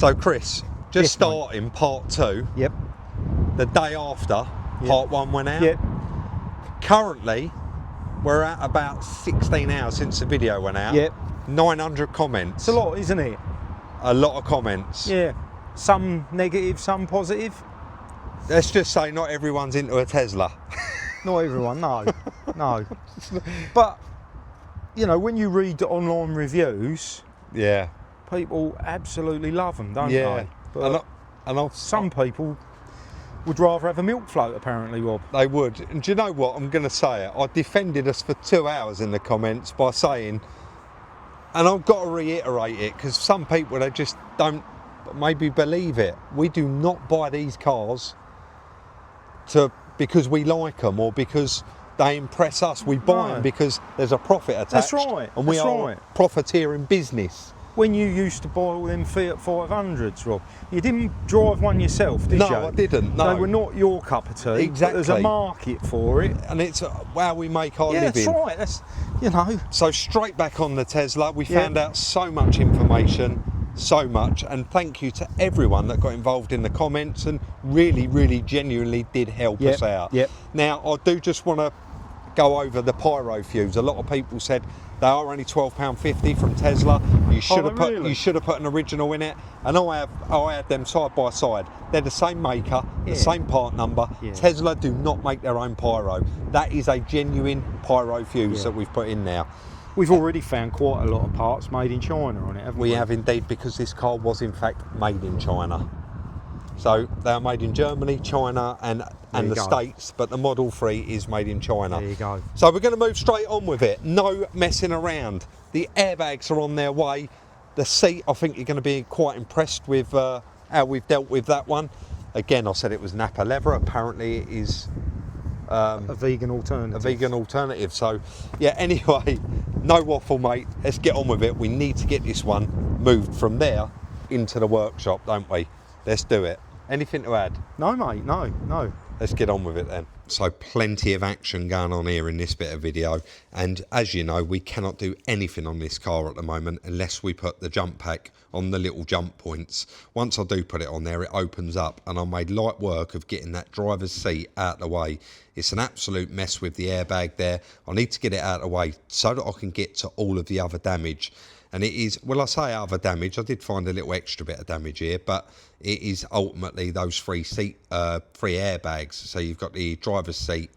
So Chris, just Yes, starting part 2. Yep. The day after part 1 went out. Yep. Currently, we're at about 16 hours since the video went out. Yep. 900 comments. It's a lot, isn't it? A lot of comments. Yeah. Some negative, some positive. Let's just say not everyone's into a Tesla. Not everyone, no. No. But, you know, when you read the online reviews, Yeah. people absolutely love them, don't Yeah. they? But some people would rather have a milk float, apparently, Rob. They would. And do you know what? I'm going to say it. I defended us for 2 hours in the comments by saying, and I've got to reiterate it because some people, they just don't maybe believe it. We do not buy these cars because we like them or because they impress us. We buy them because there's a profit attached. That's right. And we are a profiteering business. When you used to buy all them Fiat 500s, Rob, you didn't drive one yourself, did you? No, I didn't. No. They were not your cup of tea. Exactly. There's a market for it. And it's how we make our living. That's right. That's, you know. So straight back on the Tesla, we found out so much information, so much, and thank you to everyone that got involved in the comments and really, really genuinely did help us out. Yep. Now, I do just want to go over the pyro fuse. A lot of people said they are only £12.50 from Tesla. You should have put an original in it, and I had them side by side. They're the same maker, the same part number. Tesla do not make their own pyro. That is a genuine pyro fuse that we've put in now. We've already found quite a lot of parts made in China on it, haven't we? We have indeed, because this car was in fact made in China. So they are made in Germany, China and the States, but the Model 3 is made in China. There you go. So we're going to move straight on with it. No messing around. The airbags are on their way. The seat, I think you're going to be quite impressed with how we've dealt with that one. Again, I said it was Napa leather. Apparently it is a vegan alternative. So yeah, anyway, no waffle, mate. Let's get on with it. We need to get this one moved from there into the workshop, don't we? Let's do it. Anything to add? No, mate, no. Let's get on with it then. So plenty of action going on here in this bit of video, and as you know, we cannot do anything on this car at the moment unless we put the jump pack on the little jump points. Once I do put it on there, it opens up, and I made light work of getting that driver's seat out of the way. It's an absolute mess with the airbag there. I need to get it out of the way so that I can get to all of the other damage. And it is, well, I say other damage, I did find a little extra bit of damage here, but it is ultimately those three airbags. So you've got the driver's seat,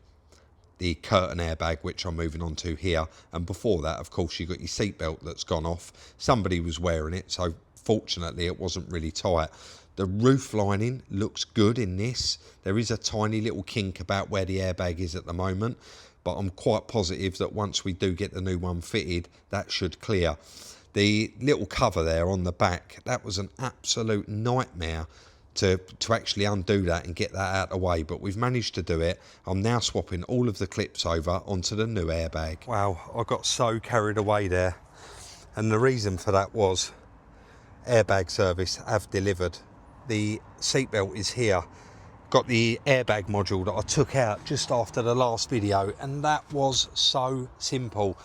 the curtain airbag, which I'm moving on to here, and before that, of course, you've got your seatbelt that's gone off. Somebody was wearing it, so fortunately it wasn't really tight. The roof lining looks good in this. There is a tiny little kink about where the airbag is at the moment, but I'm quite positive that once we do get the new one fitted, that should clear. The little cover there on the back, that was an absolute nightmare to actually undo that and get that out of the way, but we've managed to do it. I'm now swapping all of the clips over onto the new airbag. Wow, I got so carried away there, and the reason for that was airbag service have delivered. The seatbelt is here. Got the airbag module that I took out just after the last video, and that was so simple.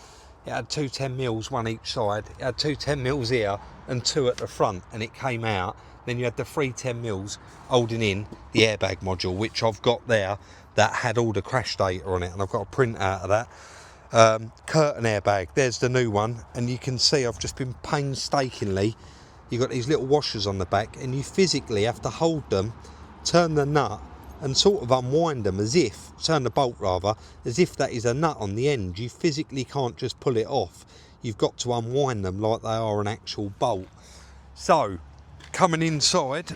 It had two 10mm, one each side. It had two 10mm here and two at the front, and it came out. Then you had the three 10mm holding in the airbag module, which I've got there, that had all the crash data on it, and I've got a print out of that. Curtain airbag, there's the new one, and you can see I've just been painstakingly, you've got these little washers on the back, and you physically have to hold them, turn the nut, and sort of unwind them turn the bolt rather, as if that is a nut on the end. You physically can't just pull it off. You've got to unwind them like they are an actual bolt. So, coming inside,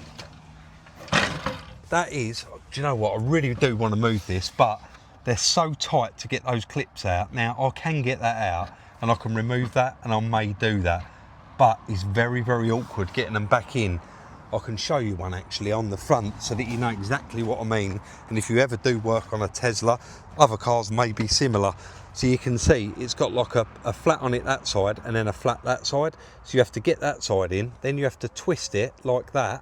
that is, do you know what, I really do want to move this, but they're so tight to get those clips out. Now, I can get that out, and I can remove that, and I may do that, but it's very, very awkward getting them back in. I can show you one actually on the front so that you know exactly what I mean, and if you ever do work on a Tesla, other cars may be similar. So you can see it's got like a flat on it that side and then a flat that side, so you have to get that side in, then you have to twist it like that,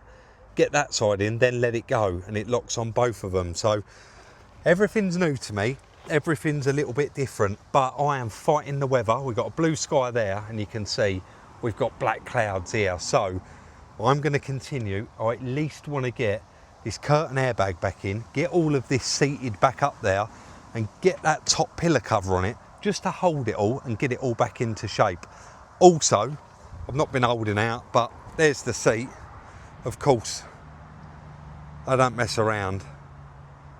get that side in, then let it go, and it locks on both of them. So everything's new to me, everything's a little bit different, but I am fighting the weather. We've got a blue sky there, and you can see we've got black clouds here, so I'm going to continue. I at least want to get this curtain airbag back in, get all of this seated back up there, and get that top pillar cover on it, just to hold it all and get it all back into shape. Also, I've not been holding out, but there's the seat. Of course, I don't mess around.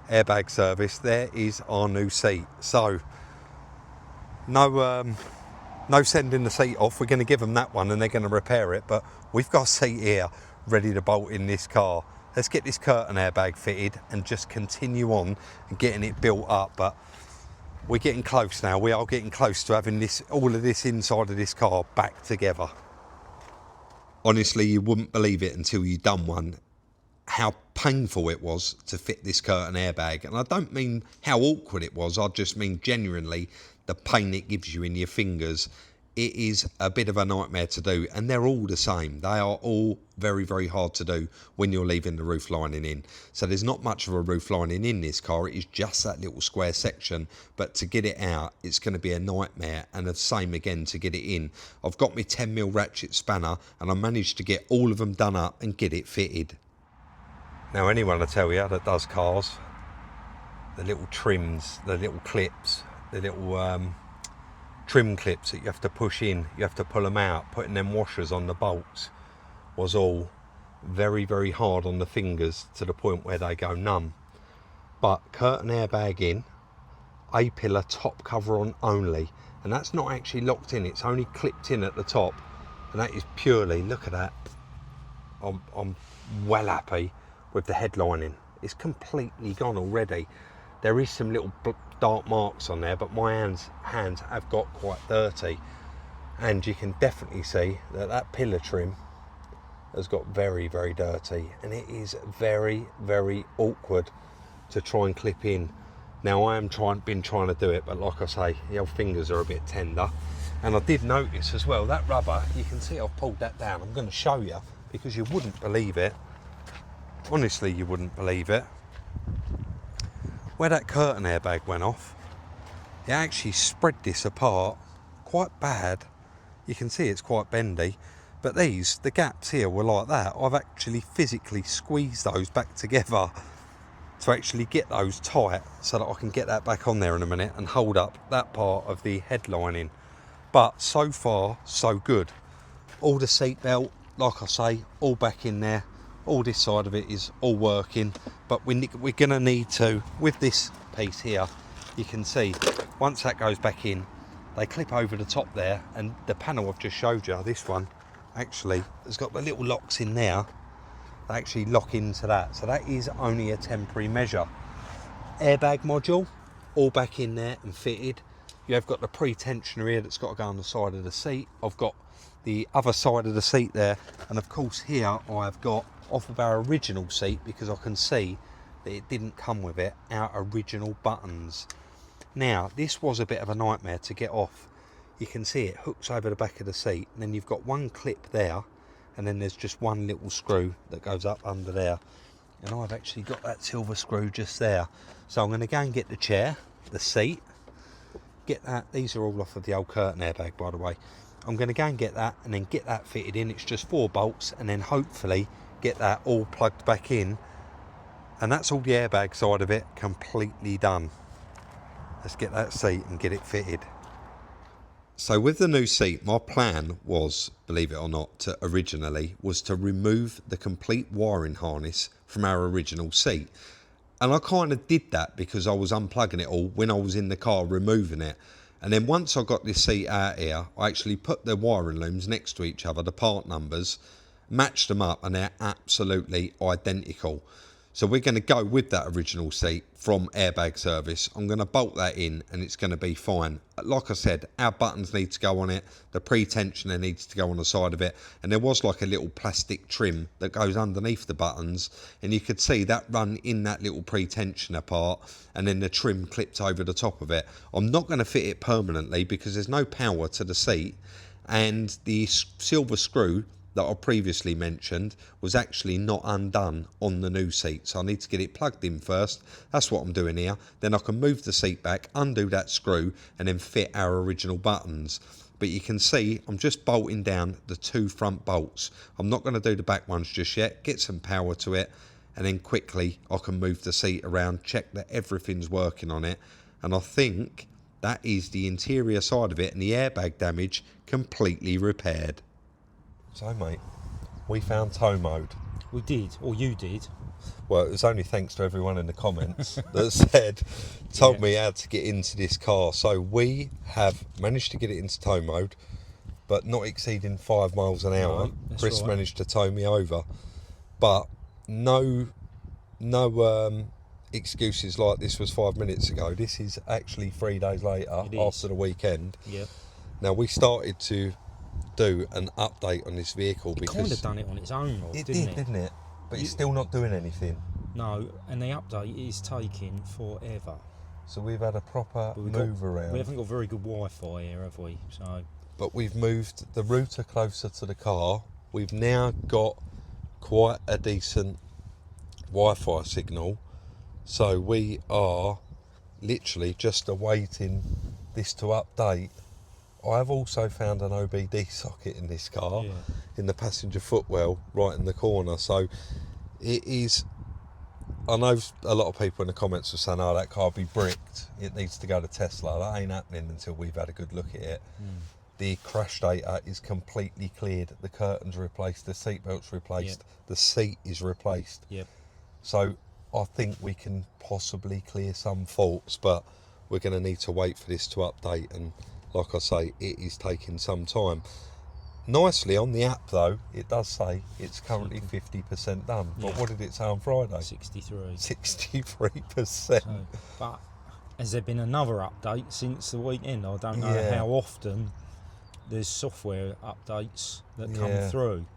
Airbag service, there is our new seat. So, no sending the seat off. We're going to give them that one and they're going to repair it, but we've got a seat here ready to bolt in this car. Let's get this curtain airbag fitted and just continue on and getting it built up. But we're getting close now. We are getting close to having all of this inside of this car back together. Honestly, you wouldn't believe it until you've done one, how painful it was to fit this curtain airbag. And I don't mean how awkward it was, I just mean genuinely the pain it gives you in your fingers. It is a bit of a nightmare to do, and they're all the same. They are all very, very hard to do when you're leaving the roof lining in. So there's not much of a roof lining in this car. It is just that little square section, but to get it out, it's going to be a nightmare, and the same again to get it in. I've got my 10mm ratchet spanner, and I managed to get all of them done up and get it fitted. Now, anyone I tell you that does cars, the little trims, the little clips, the little trim clips that you have to push in, you have to pull them out, putting them washers on the bolts was all very, very hard on the fingers to the point where they go numb. But curtain airbag in, A-pillar top cover on only, and that's not actually locked in, it's only clipped in at the top, and that is purely, look at that, I'm well happy with the headlining. It's completely gone already. There is some little dark marks on there, but my hands have got quite dirty, and you can definitely see that that pillar trim has got very, very dirty, and it is very, very awkward to try and clip in. Now I am been trying to do it, but like I say, the old fingers are a bit tender. And I did notice as well, that rubber, you can see I've pulled that down. I'm going to show you because you wouldn't believe it. Honestly, you wouldn't believe it. Where that curtain airbag went off, it actually spread this apart quite bad. You can see it's quite bendy, but the gaps here were like that. I've actually physically squeezed those back together to actually get those tight so that I can get that back on there in a minute and hold up that part of the headlining. But so far, so good. All the seat belt, like I say, all back in there. All this side of it is all working, but we're going to need to, with this piece here, you can see, once that goes back in, they clip over the top there, and the panel I've just showed you, this one, actually, has got the little locks in there, they actually lock into that, so that is only a temporary measure. Airbag module, all back in there and fitted. You have got the pre-tensioner here that's got to go on the side of the seat. I've got the other side of the seat there, and of course here I've got off of our original seat, because I can see that it didn't come with it, our original buttons. Now this was a bit of a nightmare to get off. You can see it hooks over the back of the seat, and then you've got one clip there, and then there's just one little screw that goes up under there, and I've actually got that silver screw just there. So I'm going to go and get the chair, the seat, get that. These are all off of the old curtain airbag, by the way. I'm going to go and get that, and then get that fitted in. It's just 4 bolts, and then hopefully get that all plugged back in, and that's all the airbag side of it completely done. Let's get that seat and get it fitted. So with the new seat, my plan was, believe it or not, originally was to remove the complete wiring harness from our original seat, and I kind of did that because I was unplugging it all when I was in the car removing it. And then once I got this seat out here, I actually put the wiring looms next to each other, the part numbers, matched them up, and they're absolutely identical. So we're going to go with that original seat from airbag service. I'm going to bolt that in, and it's going to be fine. Like I said, our buttons need to go on it, the pre-tensioner needs to go on the side of it, and there was like a little plastic trim that goes underneath the buttons, and you could see that run in that little pre-tensioner part, and then the trim clipped over the top of it. I'm not going to fit it permanently because there's no power to the seat, and the silver screw that I previously mentioned was actually not undone on the new seat, so I need to get it plugged in first. That's what I'm doing here. Then I can move the seat back, undo that screw, and then fit our original buttons. but you can see I'm just bolting down the 2 front bolts. I'm not going to do the back ones just yet, get some power to it, and then quickly I can move the seat around, check that everything's working on it, and I think that is the interior side of it and the airbag damage completely repaired. So mate, we found tow mode. We did, or you did. Well, it was only thanks to everyone in the comments that told me how to get into this car. So we have managed to get it into tow mode, but not exceeding 5 miles an hour. No, Chris right. managed to tow me over, but no excuses like this was 5 minutes ago. This is actually 3 days later after the weekend. Yep. Now we started to do an update on this vehicle because kind of done it on its own, Rob, didn't it? But it's still not doing anything. No, and the update is taking forever. So we've had a proper move around. We haven't got very good Wi-Fi here, have we? So, but we've moved the router closer to the car. We've now got quite a decent Wi-Fi signal. So we are literally just awaiting this to update. I have also found an OBD socket in this car, in the passenger footwell, right in the corner. So it is, I know a lot of people in the comments are saying, oh, that car be bricked, it needs to go to Tesla. That ain't happening until we've had a good look at it. The crash data is completely cleared, the curtains replaced, the seatbelt's replaced, the seat is replaced. So I think we can possibly clear some faults, but we're going to need to wait for this to update, and like I say, it is taking some time. Nicely on the app though, it does say it's currently 50% done. But what did it say on Friday? 63. 63%. So, but has there been another update since the weekend? I don't know how often there's software updates that come through.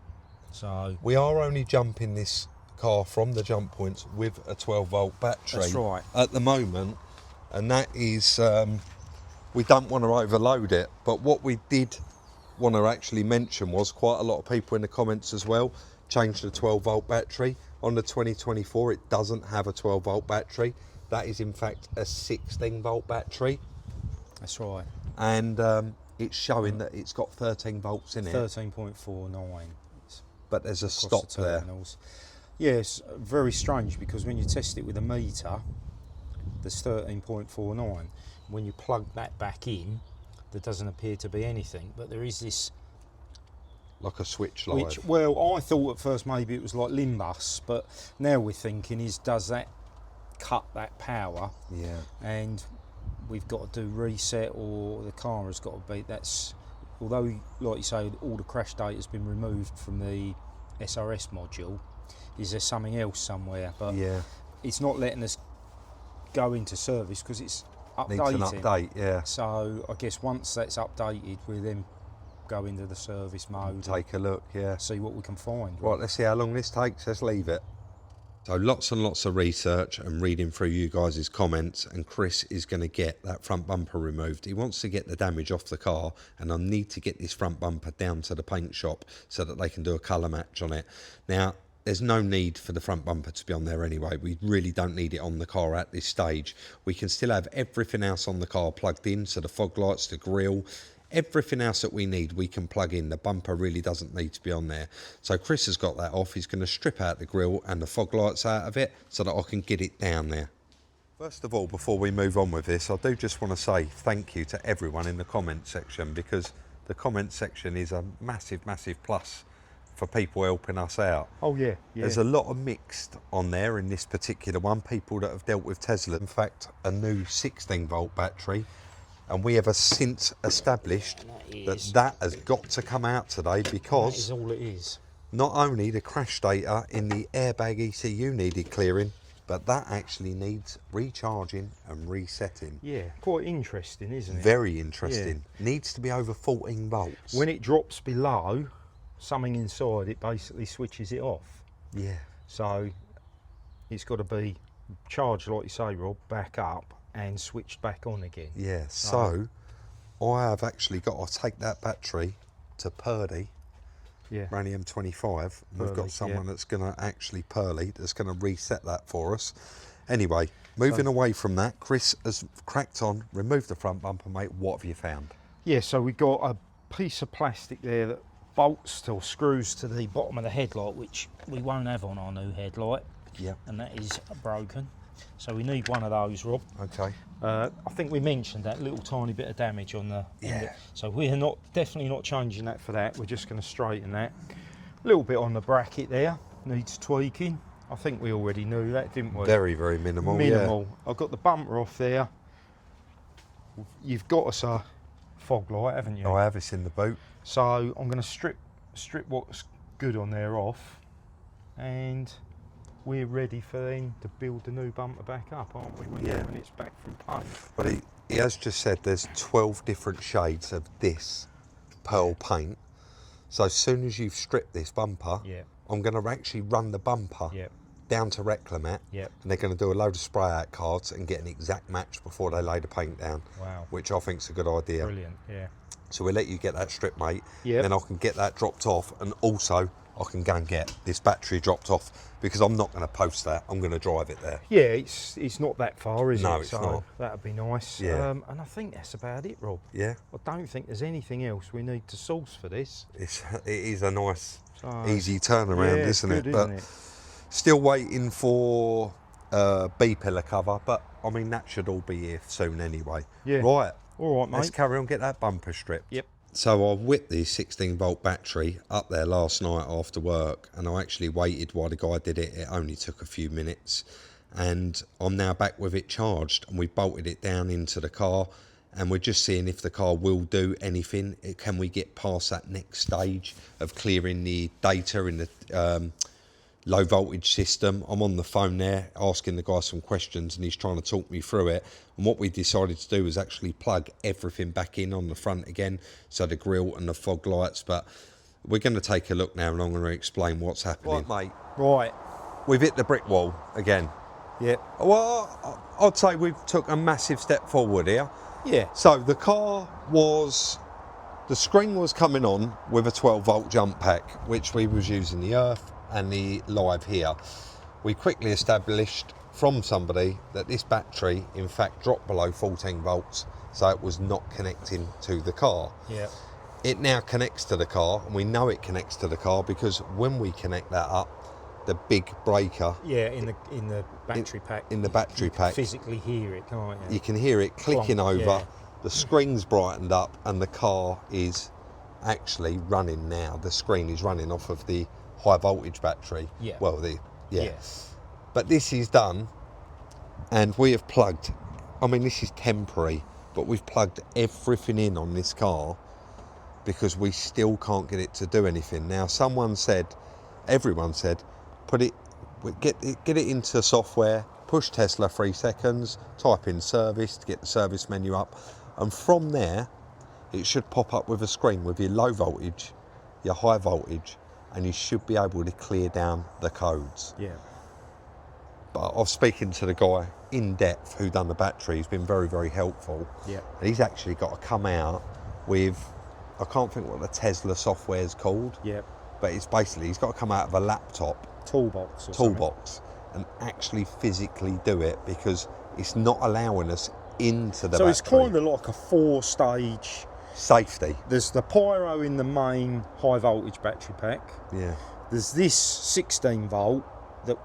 So we are only jumping this car from the jump points with a 12-volt battery. That's right. At the moment, and that is, we don't want to overload it, but what we did want to actually mention was quite a lot of people in the comments as well changed the 12-volt battery. On the 2024 it doesn't have a 12-volt battery. That is in fact a 16-volt battery. That's right. And it's showing that it's got 13 volts in it. 13.49. But there's a stop there. Yes, very strange, because when you test it with a meter, there's 13.49. When you plug that back in, there doesn't appear to be anything, but there is this, like a switch live. which, well, I thought at first maybe it was like Limbus, but now we're thinking is, does that cut that power? Yeah. And we've got to do reset, or the car has got to be, that's, although like you say, all the crash data has been removed from the SRS module, is there something else somewhere? But it's not letting us go into service because it's updating. Needs an update, yeah. So I guess once that's updated, we then go into the service mode. Take a look, yeah. See what we can find. Right, let's see how long this takes. Let's leave it. So lots and lots of research and reading through you guys' comments, and Chris is going to get that front bumper removed. He wants to get the damage off the car, and I need to get this front bumper down to the paint shop so that they can do a colour match on it. Now, there's no need for the front bumper to be on there anyway. We really don't need it on the car at this stage. We can still have everything else on the car plugged in, so the fog lights, the grille, everything else that we need we can plug in. The bumper really doesn't need to be on there. So Chris has got that off. He's going to strip out the grille and the fog lights out of it so that I can get it down there. First of all, before we move on with this, I do just want to say thank you to everyone in the comment section, because the comment section is a massive, massive plus for people helping us out. Oh yeah. There's a lot of mixed on there in this particular one. People that have dealt with Tesla. In fact, a new 16-volt battery. And we have since established that has got to come out today, because that is all it is. Not only the crash data in the airbag ECU needed clearing, but that actually needs recharging and resetting. Yeah, quite interesting, isn't it? Very interesting. Needs to be over 14 volts. When it drops below, something inside it basically switches it off. Yeah. So it's got to be charged, like you say, Rob, back up and switched back on again. Yeah, so I have actually got to take that battery to Purdy, Ranium 25. We've got someone that's going to actually that's going to reset that for us. Anyway, moving away from that, Chris has cracked on, removed the front bumper, mate. What have you found? Yeah, so we got a piece of plastic there that bolts or screws to the bottom of the headlight, which we won't have on our new headlight. Yeah. And that is broken. So we need one of those, Rob. Okay. I think we mentioned that little tiny bit of damage on the end. So we're definitely not changing that for that. We're just going to straighten that. A little bit on the bracket there needs tweaking. I think we already knew that, didn't we? Very, very minimal. Minimal. Yeah. I've got the bumper off there. You've got us a fog light, haven't you? I have. It's in the boot. So I'm going to strip what's good on there off, and we're ready for then to build the new bumper back up, aren't we? When it's back from paint. But he has just said there's 12 different shades of this pearl paint. So as soon as you've stripped this bumper, I'm going to actually run the bumper down to Reclamat, and they're going to do a load of spray out cards and get an exact match before they lay the paint down. Wow. Which I think's a good idea. Brilliant, yeah. So we'll let you get that strip, mate. Then I can get that dropped off, and also I can go and get this battery dropped off, because I'm not going to post that. I'm going to drive it there. Yeah, it's not that far, is it? No, it's not. That'd be nice. Yeah. And I think that's about it, Rob. Yeah. I don't think there's anything else we need to source for this. It is a nice, easy turnaround, isn't it? Isn't it? Still waiting for B-pillar cover, but I mean that should all be here soon anyway. Yeah. Right. All right, mate. Let's carry on, get that bumper stripped. Yep. So I whipped the 16-volt battery up there last night after work, and I actually waited while the guy did it. It only took a few minutes, and I'm now back with it charged, and we bolted it down into the car, and we're just seeing if the car will do anything. Can we get past that next stage of clearing the data in the low voltage system? I'm on the phone there asking the guy some questions, and he's trying to talk me through it. And what we decided to do was actually plug everything back in on the front again, so the grille and the fog lights. But we're going to take a look now, and I'm going to explain what's happening. Right, mate. Right. We've hit the brick wall again. Yep. Well, I'd say we've took a massive step forward here. Yeah. So the screen was coming on with a 12-volt jump pack, which we was using the earth and the live here. We quickly established from somebody that this battery in fact dropped below 14 volts, so it was not connecting to the car. Yeah. It now connects to the car, and we know it connects to the car because when we connect that up, the big breaker in the battery pack, in the battery pack, physically hear it, can't you? You can hear it clicking over. Yeah. The screen's brightened up, and the car is actually running now. The screen is running off of the high voltage battery. Yeah. Well, but this is done, and we have plugged, I mean this is temporary, but we've plugged everything in on this car because we still can't get it to do anything. Now everyone said get it into software, push Tesla 3 seconds, type in service to get the service menu up, and from there it should pop up with a screen with your low voltage, your high voltage, and you should be able to clear down the codes. Yeah. But I was speaking to the guy in depth who done the battery. He's been very, very helpful. Yeah. And he's actually got to come out with, I can't think what the Tesla software is called. Yeah. But it's basically, he's got to come out of a laptop. Toolbox. And actually physically do it, because it's not allowing us into the So battery. it's kind of like a 4-stage safety. There's the pyro in the main high voltage battery pack. Yeah. There's this 16 volt that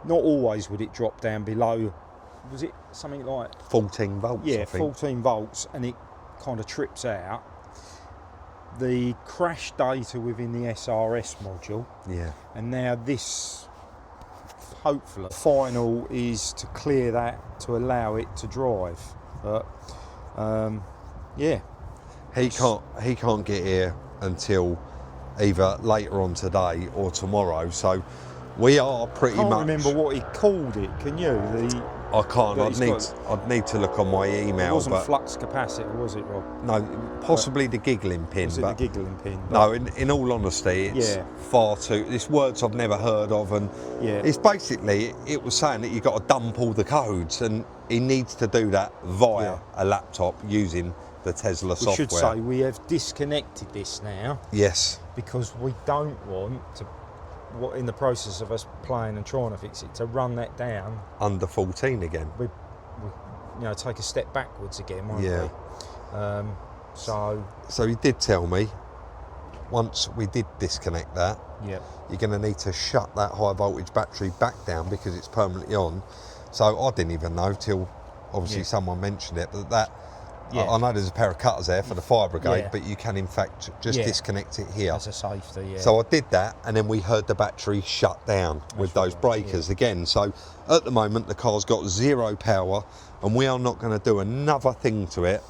not always would it drop down below, was it something like 14 volts? Yeah, I think. 14 volts, and it kind of trips out. The crash data within the SRS module. Yeah. And now this, hopefully, final is to clear that to allow it to drive. But yeah. He can't get here until either later on today or tomorrow. So we are pretty I much. can't remember what he called it. Can you? I can't. I'd need to look on my email. It wasn't but flux capacitor, was it, Rob? No, possibly the giggling pin. Was it the giggling pin? No, in all honesty, it's far too. It's words I've never heard of, and it's basically it was saying that you've got to dump all the codes, and he needs to do that via a laptop using the Tesla software. We should say we have disconnected this now. Yes. Because we don't want to, in the process of us playing and trying to fix it, to run that down. Under 14 again. We take a step backwards again, won't we? So he did tell me, once we did disconnect that, yeah, you're going to need to shut that high voltage battery back down because it's permanently on. So I didn't even know till obviously someone mentioned it, but that, I know there's a pair of cutters there for the fire brigade, but you can in fact just disconnect it here. As a safety, So I did that, and then we heard the battery shut down with those breakers again. So at the moment the car's got 0 power, and we are not going to do another thing to it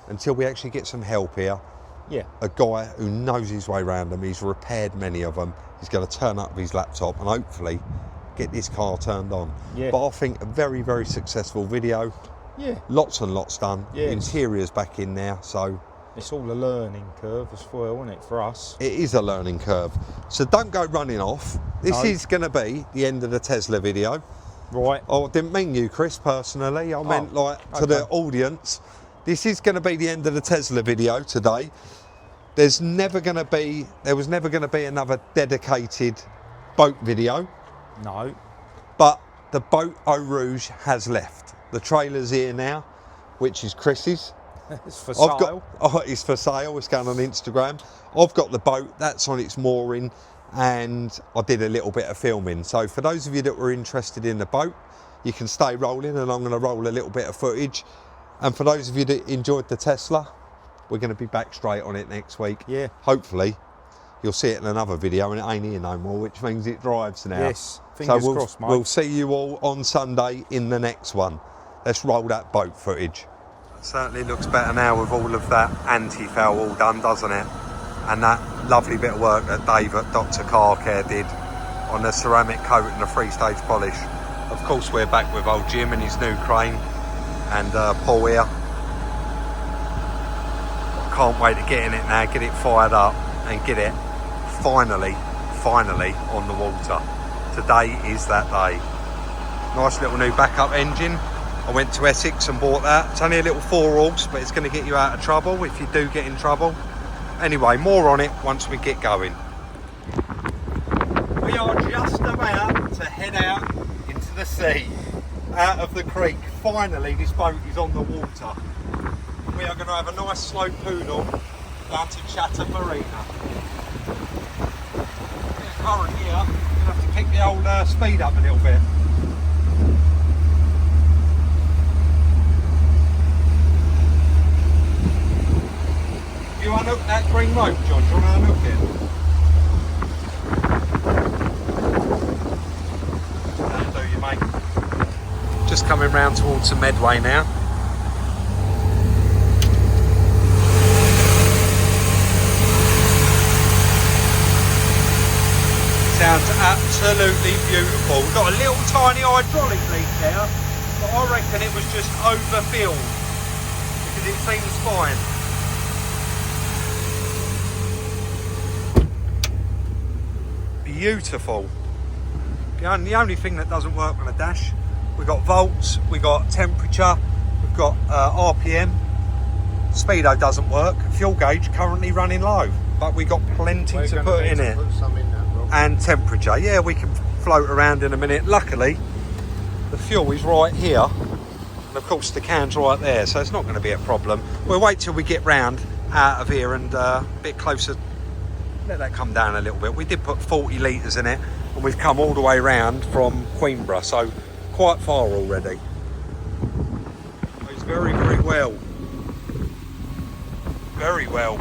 until we actually get some help here. A guy who knows his way around them. He's repaired many of them. He's going to turn up with his laptop and hopefully get this car turned on. But I think a very, very successful video. Lots and lots done. Interior's back in there, so it's all a learning curve as well, isn't it, for us? it is a learning curve. So don't go running off. This is going to be the end of the Tesla video. Right. Oh, I didn't mean you, Chris, personally. I meant like to the audience. This is going to be the end of the Tesla video today. There was never going to be another dedicated boat video. No. But the boat Eau Rouge has left. The trailer's here now, which is Chris's. It's for sale. It's for sale. It's going on Instagram. I've got the boat. That's on its mooring, and I did a little bit of filming. So for those of you that were interested in the boat, you can stay rolling, and I'm going to roll a little bit of footage. And for those of you that enjoyed the Tesla, we're going to be back straight on it next week. Hopefully you'll see it in another video, and it ain't here no more, which means it drives now. Yes, fingers crossed, mate. We'll see you all on Sunday in the next one. Let's roll that boat footage. It certainly looks better now with all of that anti-foul all done, doesn't it? And that lovely bit of work that Dave at Dr. Car Care did on the ceramic coat and the 3-stage polish. Of course, we're back with old Jim and his new crane, and Paul here. Can't wait to get in it now, get it fired up and get it finally on the water. Today is that day. Nice little new backup engine. I went to Essex and bought that. It's only a little 4-horse, but it's going to get you out of trouble if you do get in trouble. Anyway, more on it once we get going. We are just about to head out into the sea, out of the creek. Finally, this boat is on the water. We are going to have a nice slow poodle down to Chatham Marina. There's current here. You're going to have to kick the old speed up a little bit. You unhook that green rope, John. Do you want to unhook it? That'll do you, mate. Just coming round towards the Medway now. Sounds absolutely beautiful. Got a little tiny hydraulic leak there, but I reckon it was just overfilled because it seems fine. Beautiful. The only thing that doesn't work on a dash, we've got volts, we've got temperature, we've got RPM. Speedo doesn't work. Fuel gauge currently running low, but we've got plenty to put in it. Put some in that, Rob. And temperature. Yeah, we can float around in a minute. Luckily, the fuel is right here, and of course the can's right there, so it's not going to be a problem. We'll wait till we get round out of here and a bit closer. Let that come down a little bit. We did put 40 litres in it, and we've come all the way round from Queenborough, so quite far already. It's very, very well. Very well.